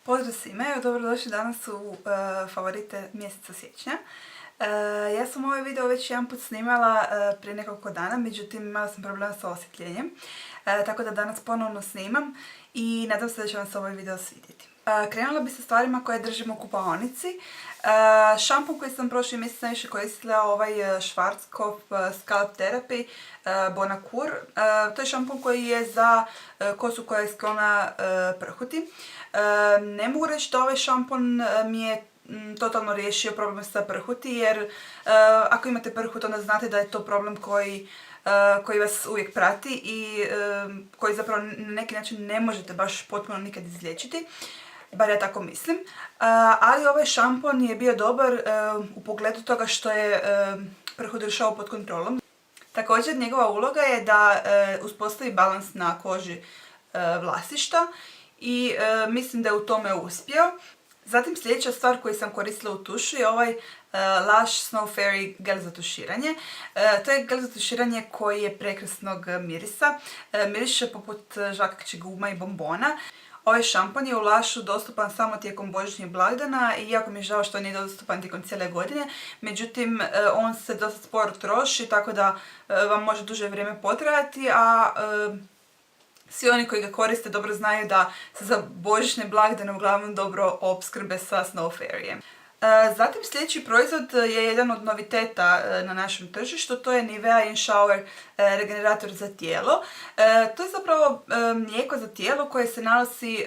Pozdrav svima, evo dobrodošli danas u favorite mjeseca siječnja. Ja sam ovaj video već jedan put snimala prije nekoliko dana, međutim imala sam problema sa osvjetljenjem, tako da danas ponovno snimam i nadam se da će vam se ovaj video svidjeti. Krenula bi sa stvarima koje držim u kupaonici. Šampon koji sam prošli mjesec najviše koristila, ovaj Schwarzkopf Scalp Therapy Bonacure. To je šampon koji je za kosu koja je sklona prhuti. Ne mogu reći da ovaj šampon mi je totalno riješio problem sa prhuti, jer ako imate prhut onda znate da je to problem koji vas uvijek prati i koji zapravo na neki način ne možete baš potpuno nikad izliječiti. Bar ja tako mislim. Ali ovaj šampon je bio dobar u pogledu toga što je prhut držao pod kontrolom. Također njegova uloga je da uspostavi balans na koži vlasišta i mislim da je u tome uspio. Zatim sljedeća stvar koju sam koristila u tušu je ovaj Lush Snow Fairy gel za tuširanje. To je gel za tuširanje koji je prekrasnog mirisa. Miriše poput žvakaćeg guma i bombona. Ovaj šampon je u Lushu dostupan samo tijekom božićnih blagdana i jako mi je žao što nije dostupan tijekom cijele godine. Međutim, on se dosta sporo troši, tako da vam može duže vrijeme potrajati, a svi oni koji ga koriste dobro znaju da se za božićne blagdane uglavnom dobro opskrbe sa Snow Fairyjem. Zatim sljedeći proizvod je jedan od noviteta na našem tržištu, to je Nivea In Shower regenerator za tijelo. To je zapravo mlijeko za tijelo koje se nanosi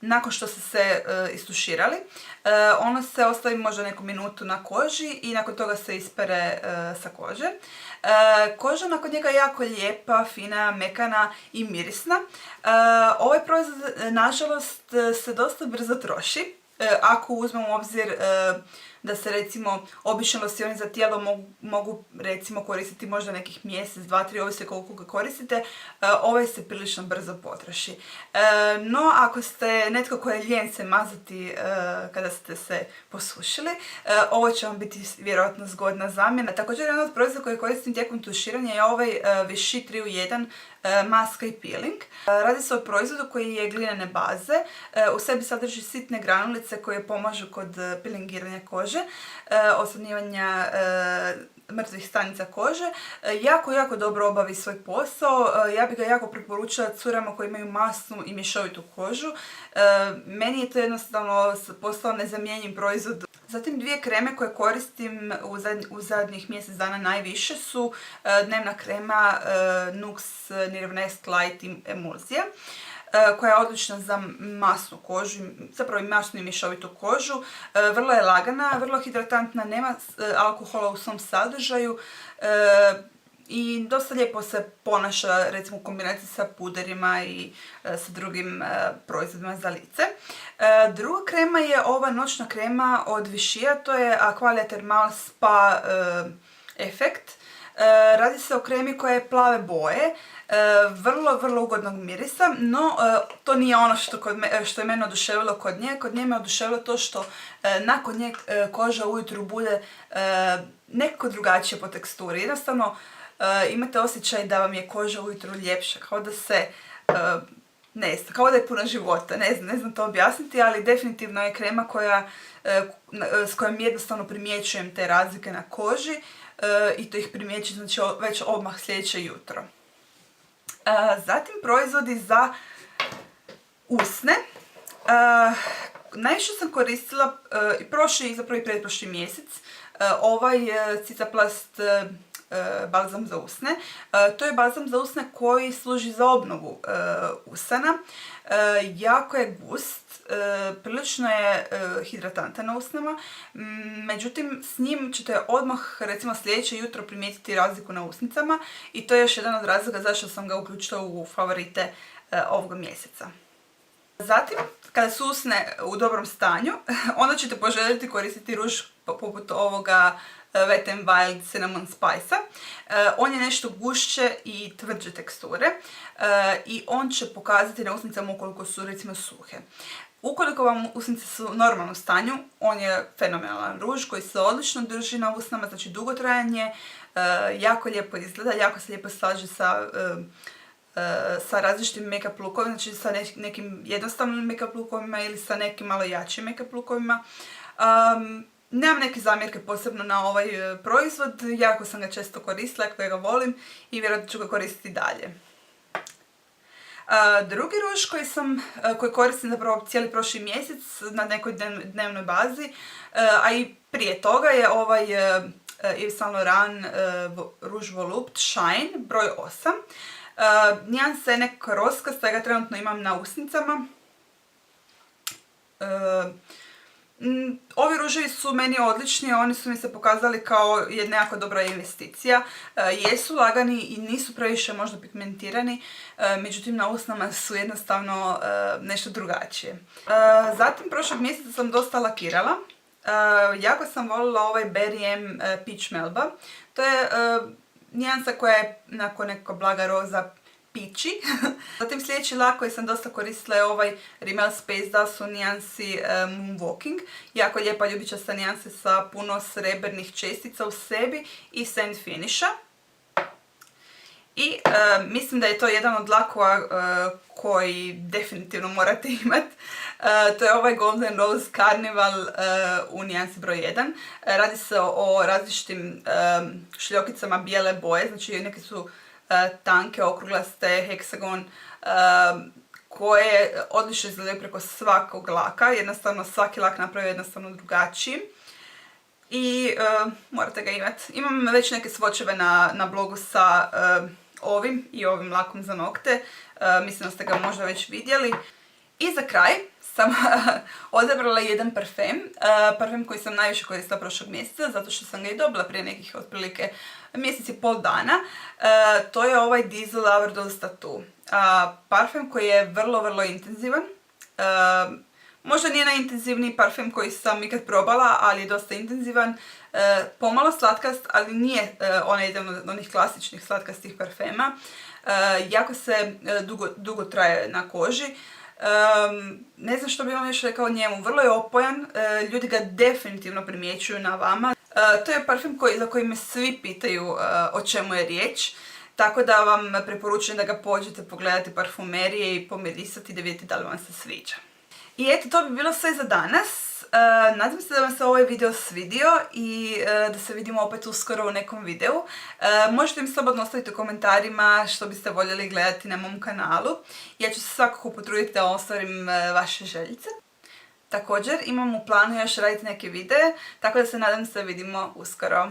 nakon što ste se istuširali. Ono se ostavi možda neku minutu na koži i nakon toga se ispere sa kože. Koža nakon njega je jako lijepa, fina, mekana i mirisna. Ovaj proizvod nažalost se dosta brzo troši. Ako uzmemo u obzir da se recimo obični lozioni za tijelo mogu recimo koristiti možda nekih mjesec, 2, 3, ovisi koliko ga koristite, ovaj se prilično brzo potroši. No, ako ste netko koji je lijen se mazati kada ste se posušili, ovo će vam biti vjerojatno zgodna zamjena. Također, jedan od proizvoda koji koristim tijekom tuširanja je ovaj Vichy 3 u 1 maska i peeling. Radi se o proizvodu koji je glinene baze, u sebi sadrži sitne granulice koje pomažu kod pilingiranja kože, oslanjivanja mrtvih stanica kože. Jako dobro obavi svoj posao. Ja bih ga jako preporučila curama koji imaju masnu i mješovitu kožu. Meni je to jednostavno postao nezamjenjiv proizvod. Zatim dvije kreme koje koristim u zadnjih mjesec dana najviše su dnevna krema Nux Nirvnest Light Emulzija, koja je odlična za masnu kožu, zapravo i masnu i mješovitu kožu. Vrlo je lagana, vrlo hidratantna, nema alkohola u svom sadržaju i dosta lijepo se ponaša recimo u kombinaciji sa puderima i sa drugim proizvodima za lice. Druga krema je ova noćna krema od Vichyja, to je Aqualia Thermal Spa Effect. Radi se o kremi koja je plave boje, vrlo ugodnog mirisa, no to nije ono što je mene oduševilo kod nje. Kod nje me oduševilo to što nakon nje koža ujutro bude nekako drugačija po teksturi. Jednostavno imate osjećaj da vam je koža ujutro ljepša, kao da se kao da je puna života. Ne znam to objasniti, ali definitivno je krema s kojom jednostavno primjećujem te razlike na koži i to ih primjećujem znači već odmah sljedeće jutro. Zatim proizvodi za usne. Najviše sam koristila i prošli i zapravo i pretprošli mjesec ovaj Cicaplast balzam za usne. To je balzam za usne koji služi za obnovu usana. Jako je gust, prilično je hidratantan na usnama, međutim s njim ćete odmah recimo sljedeće jutro primijetiti razliku na usnicama i to je još jedan od razloga zašto sam ga uključila u favorite ovoga mjeseca. Zatim, kada su usne u dobrom stanju, onda ćete poželjeti koristiti ruž poput ovoga Wet n Wild Cinnamon Spice-a. On je nešto gušće i tvrđe teksture i on će pokazati na usnicama ukoliko su recimo suhe. Ukoliko vam usnice su u normalnom stanju, on je fenomenalan ruž koji se odlično drži na usnama, znači dugotrajan je, jako lijepo izgleda, jako se lijepo slaže sa sa različitim make-up lookovima, znači sa nekim jednostavnim make-up lookovima ili sa nekim malo jačim make-up lookovima. Nemam neke zamjerke posebno na ovaj proizvod, jako sam ga često koristila, jako ga volim i vjerojatno ću ga koristiti dalje. Drugi ruž koji koristim zapravo cijeli prošli mjesec na nekoj dnevnoj bazi, a i prije toga je ovaj Yves Saint Laurent ruž Volupte Shine broj 8. Nijansa je nekako roskasta, ja ga trenutno imam na usnicama. Ovi ruževi su meni odlični, oni su mi se pokazali kao jedna jako dobra investicija. Jesu lagani i nisu previše možda pigmentirani, međutim na usnama su jednostavno nešto drugačije. Zatim prošlog mjeseca sam dosta lakirala. Jako sam volila ovaj Berry M Peach Melba. To je nijansa koja je nakon nekako blaga roza pići. Zatim sljedeći lak koji sam dosta koristila je ovaj Rimmel Space Dust u nijansi Moonwalking. Jako lijepa ljubičasta nijansa sa puno srebrnih čestica u sebi i sand finisha. I mislim da je to jedan od lakova koji definitivno morate imati. To je ovaj Golden Rose Carnival u nijansi broj 1. Radi se o različitim šljokicama bijele boje, znači neke su tanke, okruglaste, heksagon, koje odlično izgledaju preko svakog laka. Jednostavno svaki lak napravio jednostavno drugačiji. I morate ga imati. Imam već neke svočeve na blogu sa ovim i ovim lakom za nokte. Mislim da ste ga možda već vidjeli. I za kraj sam odabrala jedan parfem. Parfem koji sam najviše koristila prošlog mjeseca, zato što sam ga i dobila prije nekih otprilike mjesec i pol dana. To je ovaj Diesel Overdose Tattoo. Parfem koji je vrlo intenzivan. Možda nije najintenzivniji parfem koji sam ikad probala, ali je dosta intenzivan. Pomalo slatkast, ali nije onaj jedan od onih klasičnih slatkastih parfema. Jako se dugo traje na koži. Ne znam što bi vam još rekao o njemu, vrlo je opojan, ljudi ga definitivno primjećuju na vama. To je parfem za koji me svi pitaju o čemu je riječ, tako da vam preporučujem da ga pođete pogledati parfumerije i pomirisati da vidite da li vam se sviđa. I eto, to bi bilo sve za danas. Nadam se da vam se ovaj video svidio i da se vidimo opet uskoro u nekom videu. Možete mi slobodno ostaviti u komentarima što biste voljeli gledati na mom kanalu. Ja ću se svakako potruditi da ostvarim vaše željice. Također imam u planu još raditi neke videe, tako da se nadam se da vidimo uskoro.